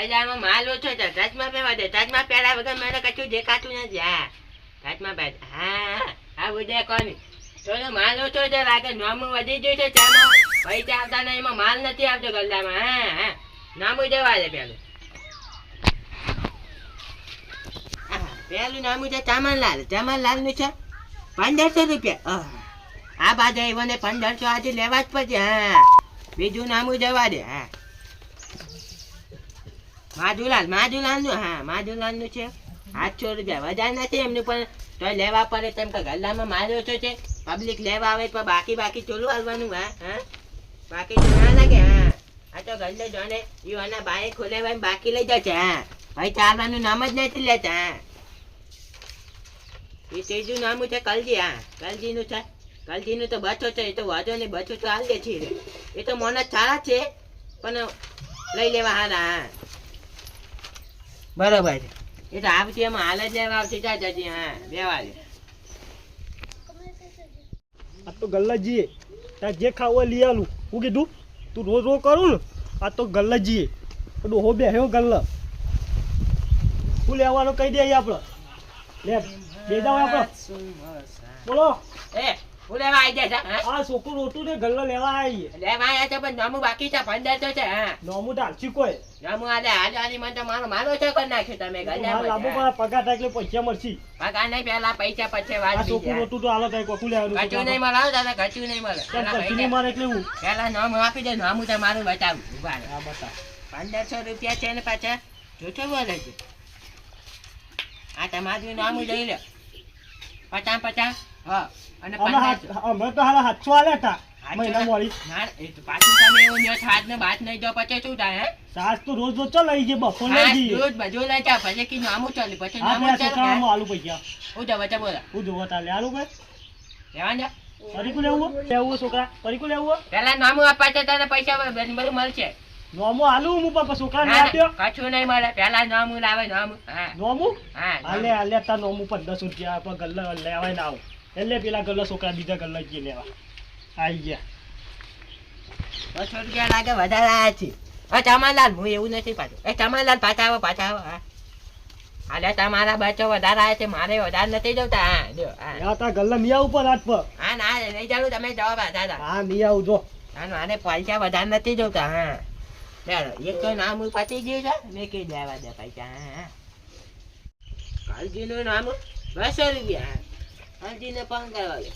ગજામાં માલ ઓછો છે, ટચમાં પહેવા દે, ટચમાં પહેરા વગર મને કશું દેખાતું નથી. હા ટચમાં પહેર. હા આ ઉદય કોની તો માલ ઓછો છે લાગે, નામું વધી ગયું છે ચામાં, પૈસા આવતા નહીં, એમાં માલ નથી આવતો ગલ્લામાં. હા હા નામું જવા દે પેલું. પેલું નામું છે ચામનલાલ, ચામનલાલ નું છે 1500 રૂપિયા. આ બાજુ મને 1500 આજે લેવા જ પડશે. હા બીજું નામું જવા દે. હા માધુલાલ, માધુલાલ નું, હા માધુલાલ નું છે 800 રૂપિયા. વધારે નથી એમનું, પણ તો લેવા પડે તેમ કે ગલ્લામાં માલ ઓછો છે, પબ્લિક લેવા આવે તો બાકી ચોલું હાલવાનું. હા હા બાકી તો ના લાગે. હા આ તો ગલ્લે જોને યુવાના બાએ ખોલે બાકી લઈ જશે. હા ભાઈ ચાલવાનું નામ જ નથી લેતા. હા એ ત્રીજું નામું છે કલજી. હા કલજી નું છે, કલજી નું તો બચો છે, એ તો વાંધો નહીં, બચો તો હાલ દે છે, એ તો મને સારા છે પણ લઈ લેવા હારા. હા બરોબર છે, એ તો આવતી એમાં હાલ જ લેવા આવતી જજી. હા બેવા દે. આ તો ગલ્લા જઈએ, ત્યાં જે ખાવું લઈ આલું. હું કીધું તું રોજ રોજ કરું ને, આ તો ગલ્લા જઈએ તો હો બેહ્યો ગલ્લા. શું લેવાનું કહી દે આપણે, લે બે જાવ આપણે. બોલો એ હું લેવા આવી જાય છે. આ છોકરું રોતું ને ગલ્લા લેવા આવીએ. લેવા આવ્યા છે પણ નામું બાકી છે 1500 છે. હા નોમું ડાલચી કોઈ નામું આલે આની મને તો મારો ઓછો કરી નાખ્યો તમે લાંબુ ગલ્લા. પગાર થાય એટલે પૈસા મળશે. પગાર નહીં પેલા પૈસા પછી આ વાત છોકરું રોતું તો હાલો થાય કોકું લેવાનું. કચું નહીં મળે, દાદા કચું નહીં મળે. કચું મારે એટલે હું પેલા નામું આપી દે, નામું તો મારું બતાવું. ઉભા રહે. હા બતા 1500 રૂપિયા છે ને પાછા જૂઠો બોલે છે. આ તમારું નામું લઈ લો 50. હા અને 1500. અમે તો હાલા 700 આલ્યા હતા મહિના મોડી. ના એ તો પાછું તમે એવું ન્યો હાથ ને બાત નહીં જો પછી શું થાય? હે સાસ તો રોજ રોજ ચો લઈ જઈએ, બપોર લઈ જઈએ. રોજ બધું લઈ જાવ પછી કી નામું ચાલે પછી હા નામું બે છોકરાઓમાં ચાલે. આલુ પૈસા હું જવા વચ્ચે બોલા હું જોવા તાલે આલુ ભાઈ. લેવા જા. પરીકું લેવું લેવું છોકરા, પરીકું લેવું પેલા નામું આપવા છે તને પૈસા બધું મળશે. નોમો આલુ હું પણ છોકરા ને ના, આપ્યો. ના, કશું નહીં મળે. પેલા નામું લાવે નામું. હા નોમું હા આલે આલે તાર નોમું 1500 રૂપિયા આપણે ગલ્લા લેવાય ના આવું એટલે પેલા ગલ્લા છોકરા બીજા ગલ્લા જઈએ લેવા આવી ગયા. 200 રૂપિયા લાગે વધારે આયા છે. ચમાલાલ હું એવું નથી પાછું. ચમાલાલ પાછા આવો. હા હાલે તમારા બચ્ચો વધારે આવ્યા છે, મારે વધારે નથી જોતા. હા જો હા તાર ગલ્લા નહીં આવું પણ આજ પર. હા ના નહીં જાણું તમે જવાબ આતા. હા નહીં આવું જો. હા મારે પૈસા વધારે નથી જોતા. હા ચાલો એક તો નામ પતી ગયું છે, મેં કઈ દેવા દે પૈસા. હા કાલજી નું નામ 200 રૂપિયા. કાલજી ને ફોન કરવા દે.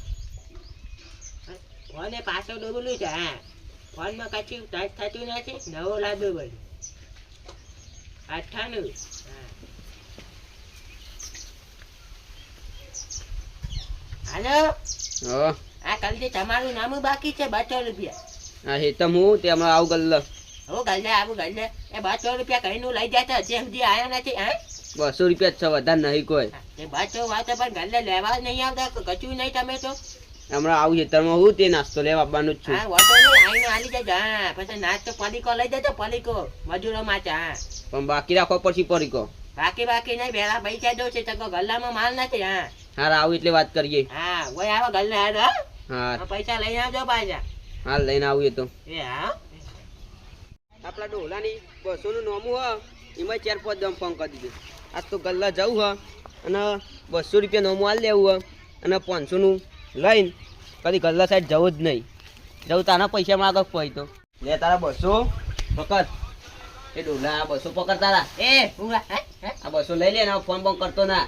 ફોને પાછો ડૂબલું છે. હા ફોનમાં કશું ટચ થતું નથી, નવો લાદો બધું 98. હાલો આ કાલજી તમારું નામ બાકી છે 200 રૂપિયા. હા હેતમ હું તે હમણાં આવું ગલ્લો. હું ગલ્લે આવું ગલ્લે એ 200 રૂપિયા કઈ નું લઈ જતા હજી સુધી આયા નથી. હા 200 રૂપિયા જ છે, વધારે નહીં કોઈ. એ 200 વાત પણ ગલ્લે લેવા નહીં આવતા, કચું નહીં તમે તો. હમણાં આવું હેતરમાં હું તે નાસ્તો લેવા આવવાનું જ છું. હા વાતો નહીં આવીને આલી જજો. હા પછી નાસ્તો પલીકો લઈ જજો, પલીકો મજૂરો માટે. હા પણ બાકી રાખો પછી પરીકો. બાકી નહીં, પેલા પૈસા જો છે તો ગલ્લામાં માલ નથી. હા હાર આવું એટલે વાત કરીએ. હા ઓય આવો ગલ્લે. હા હા પૈસા લઈ આવજો પાછા. હાલ લઈને આવું તો. એ હા આપણા ડોલાની 200 નું નોમું હ એમાં 4-5 દમ ફોન કરી દીધું. આજ તો ગલ્લા જવું હ અને 200 રૂપિયા નોમું હાલ લેવું હ અને 500 નું લઈને કદી ગલ્લા સાઈડ જવું જ નહીં. જવું તારા પૈસા માગો પછી તો લે તારા 200 પકડ. એ ડોલા 200 પકડ તારા. એ પૂરા આ 200 લઈ લે ને ફોન બોન કરતો ના.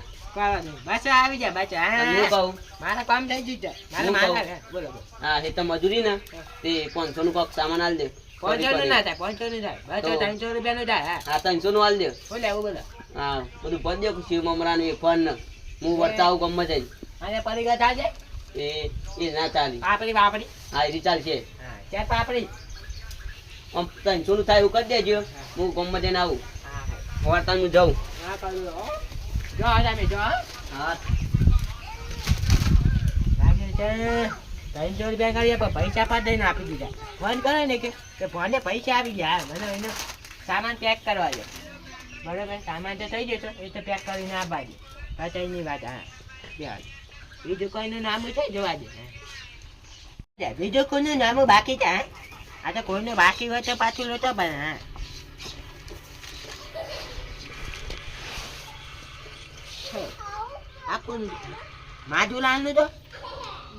બાચા આવી જા બાચા. હું કહું મારા કામ થઈ ગયું છે. હું કહું. બોલો હા એ તો મજૂરી ને તે 500 નું કોક સામાન હાલ દે. 500 નું ના થાય, 500 નું થાય. 300 રૂપિયા નું થાય. હા 300 નું હાલ દે. બોલે એવું બોલો. હા બધું ભર દે શિવ મમરાનું એ ફોન ને હું વર્તાવું ગમે જાય. અને પરિગત આજે એ ના ચાલી. પાપડી હા એ ચાલશે. હા ચાર પાપડી. આમ 300 નું થાય એવું કરી દેજો, હું ગમે જઈને આવું. વર્તાનું જાઉં. હા કરું જો તમે જો. હા લાગે છે 300 રૂપિયા કરીએ પણ પૈસા પાછ દઈને આપી દીધા. ફોન કરે ને કે ફોને પૈસા આવી ગયા. મને એનો સામાન પેક કરવા દે. બરોબર સામાન તો થઈ જશે, એ તો પેક કરીને આપવા દે. પચાઈની વાત. હા બીજું કોઈનું નામ છે જોવા દે. બીજું કોઈનું નામ બાકી છે? આ તો કોઈનું બાકી હોય તો પાછું લોતો પણ. હા કોનું માધુલાલનું તો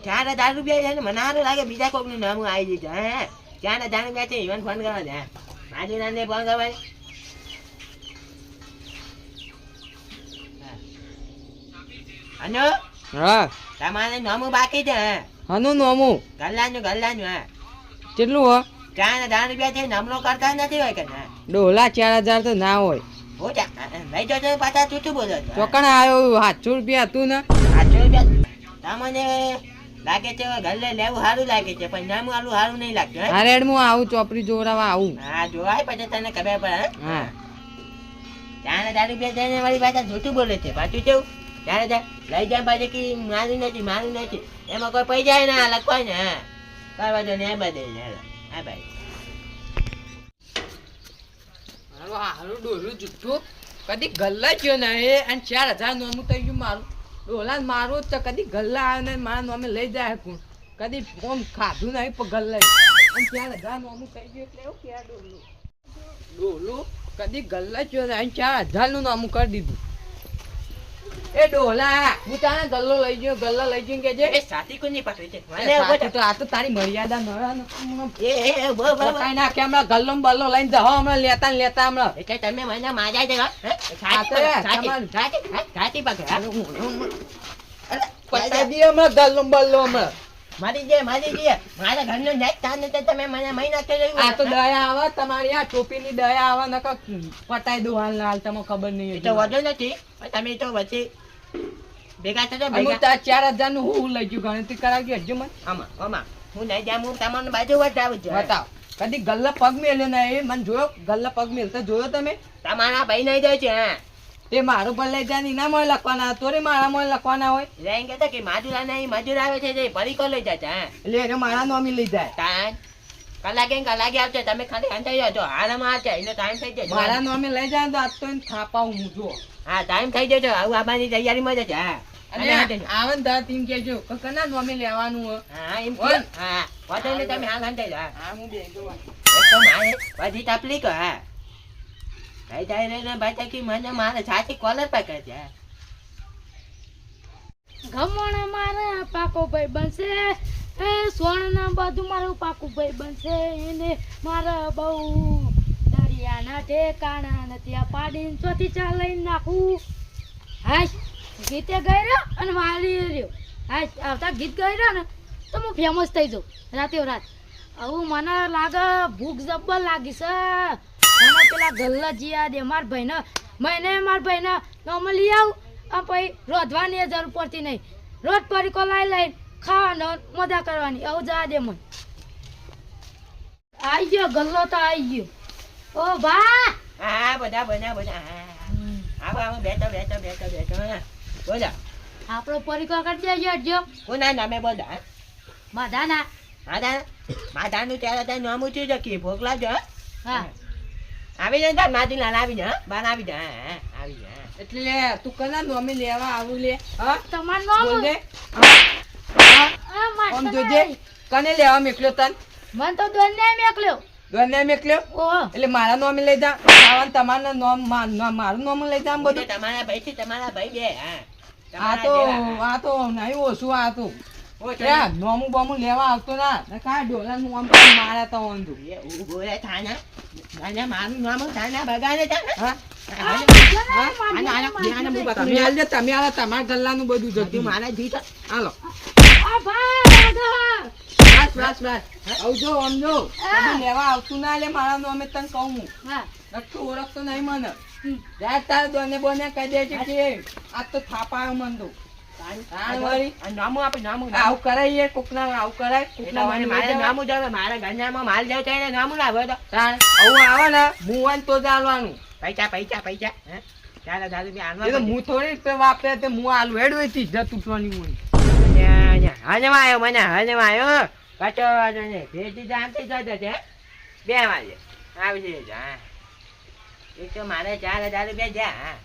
4,000 રૂપિયા છે ને મને સારું લાગે બીજા કોકનું નામું આવી જશે હે 4,000 રૂપિયા છે ઈવન ફોન કરવા દે માધુલાલને ફોન કરવા અનો હા તમારે નામું બાકી છે હે હનું નોમું ગલ્લાનું હા કેટલું હો 4,000 રૂપિયા છે નમરો કરતા નથી હોય કે ના ડોલા 4,000 તો ના હોય હો જા લઈ જજો પાછા છૂટું બોલો છો ચોકણ આવ્યો 700 રૂપિયા હતું ને 800 રૂપિયા તમને લાગે છે ગલ્લે લેવું સારું લાગે છે પણ નામું આલું સારું નહીં લાગતું હે અરે હું આવું ચોપડી જોવડાવવા આવું હા જોવાય પછી તને ખબર પડે હે? હા 4,000 રૂપિયા દઈને વળી પાછા જૂઠું બોલે છે પાછું કેવું 4,000 લઈ જાય પાછું કે મારું નથી એમાં કોઈ પૈસા ના લખવાય ને હા કરવા દો ને એ બધે હા ભાઈ હારું ડોલું જુઠ્ઠું કદી ગલ્લા ગયો ને એ અને 4,000 નોમું થઈ ગયું મારું ડોલા મારું જ તો કદી ગલ્લા આવે ને મારા નોમે લઈ જાય કોણ કદી ફોન ખાધું નહીં પણ ગલ્લા અને 4,000 નોમું થઈ ગયું એટલે એવું કે ડોલું કદી ગલ્લા ગયો ને 4,000 નું નોમું કરી દીધું એ ડોલા હું તારા ગલ્લો લઈ ગયો કે જે એ સાથી કોની પકડી છે સાચું તો આ તો તારી મર્યાદા ન એ બહુ બતાઈ નાખે હમણાં ગલ્લો ને બલ્લો લઈને જાઓ હમણાં લેતા ને લેતા હમણાં એટલે તમે મને માજા છે સાથી પકડ પતાઈ દઈએ હમણાં ગલ્લો ને બલ્લો હમણાં મારી દે મારા ઘરનો જાય તાર ને તમે મને મહિના થઈ આ તો દયા આવે તમારી આ ટોપીની દયા આવે નકર પટાઈ દો હાલ તમને ખબર નહીં તો વધુ નથી તમે તો વચ્ચે ભેગા થતો હું તાર 4,000 નું હું લઈ ગયું ગણતરી કરાવી હજુ મને આમાં હું નહીં જામ હું તમારી બાજુ વટાવું છું બતાવ કદી ગલ્લા પગ મેલ્યો ને એ મને જોયો ગલ્લા પગ મેલતા જોયો તમે તમારા ભાઈ નહીં જાય છે હા તે મારું પર લઈ જાય ના મોય લખવાના તોરે મારા મોય લખવાના હોય રેંગ કહેતા કે માજુરા નહીં મજૂર આવે છે જે પરીકો લઈ જાય છે હા એટલે એને મારા નોમી લઈ જાય તાન કલાકે આવશે તમે ખાલી હંતાઈ જાઓ છો હાલમાં આવશે એનો ટાઈમ થઈ જાય મારા નોમી લઈ જાય તો આજ તો એને થાપાવું હું જો હા ટાઈમ થઈ જશે આવું આવવાની તૈયારીમાં જ છે હા અને આવે ને દા તીમ કેજો કના નોમી લેવાનું હોય હા એમ બોલ. હા વધુ ને તમે હાલ હંતાઈ જાઓ હા હું બે જો તો મારે બધી તકલીફ હા કઈ જાય રે ને ભાઈ કે મને મારે સાચી કોલર પકડે છે ગમણ મારે પાકો ભાઈ બનશે એ સોણના બધું મારું પાકું ભાઈ બનશે એને મારે બહુ દરિયાના ઠેકાણા નથી આ પાડીને ચોથી ચા લઈને નાખું હાશ ગીતે ગઈ રહ્યો અને વાળી રહ્યો હાશ આવતા ગીત ગઈ રહ્યો ને તો હું ફેમસ થઈ જાઉં રાતે રાત આવું મને લાગે ભૂખ જબ્બર લાગી છે મને પેલા ગલ્લા જીયા દે મારા ભાઈને મારા ભાઈને નોમાં લઈ આવું આ પછી રોધવાની જરૂર પડતી નહીં રોજ પરીકો લઈને ખાવાનો મજા કરવાની આવું જવા દે મને આવી ગયો ગલ્લો તો આવી ગયો ઓ બા હા બધા આવો બેઠો બોલો આપણો પરીકો કરી દેજો કોના નામે બોલો માધાના માધાનું ત્યારે નામું છે કે ભોગ લાવજો હા આવી જાય માધી લાલ આવી જા બાર આવી જા આવી જા એટલે તું કના નોમી લેવા આવું લે હા તમારું નામ બોલ દે આ આમ માટલા જોજે કને લેવા મેકલ્યો તન મન તો દોને મેકલ્યો દોને મેકલ્યો ઓહો એટલે મારા નોમે લઈ જા ખાવાનું તમારા નોમ મારું નોમ લઈ જા આમ બધું તમારા ભાઈ છે તમારા ભાઈ બે હા આ તો નહીં ઓછું આ તો ઓ નોમું બોમું લેવા આવતો ના કા ડોલા નું આમ મારા તો વાંધો ઉભો રે થાના અને મારું નામ થાના બગાડે છે હા તમે તમે હાલ દે તમે હાલ તમારા ગલ્લાનું બધું જતું મારા જીત હાલો આ ભાઈ રાધા બસ આવજો સમજો તમે લેવા આવતું ના લે મારા નોમે તને કહું હું હા નક્કી ઓળખતો નહીં મને રાત તાર દોને બોને કહી દે છે કે આ તો થાપાયો મન તો નામું આપે નામું આવું કરાય કોકના આવું કરાય કોકના મારે નામું જાવે મારા ઘરનામાં માલ જાવ છે નામું લાવે તો આવું આવે ને હું હોય ને તો જ આલવાનું પૈસા હે ચાલો દાદુ બી એ તો આલવા હું થોડી રૂપિયા વાપરે તે હું આલુ હેડવે થી જ તૂટવાની હું હજમાં આવ્યો કચો ને ભેટી જામથી જતો છે 2 વાગે આવી જજો હા એક તો મારે 4,000 રૂપિયા જ્યાં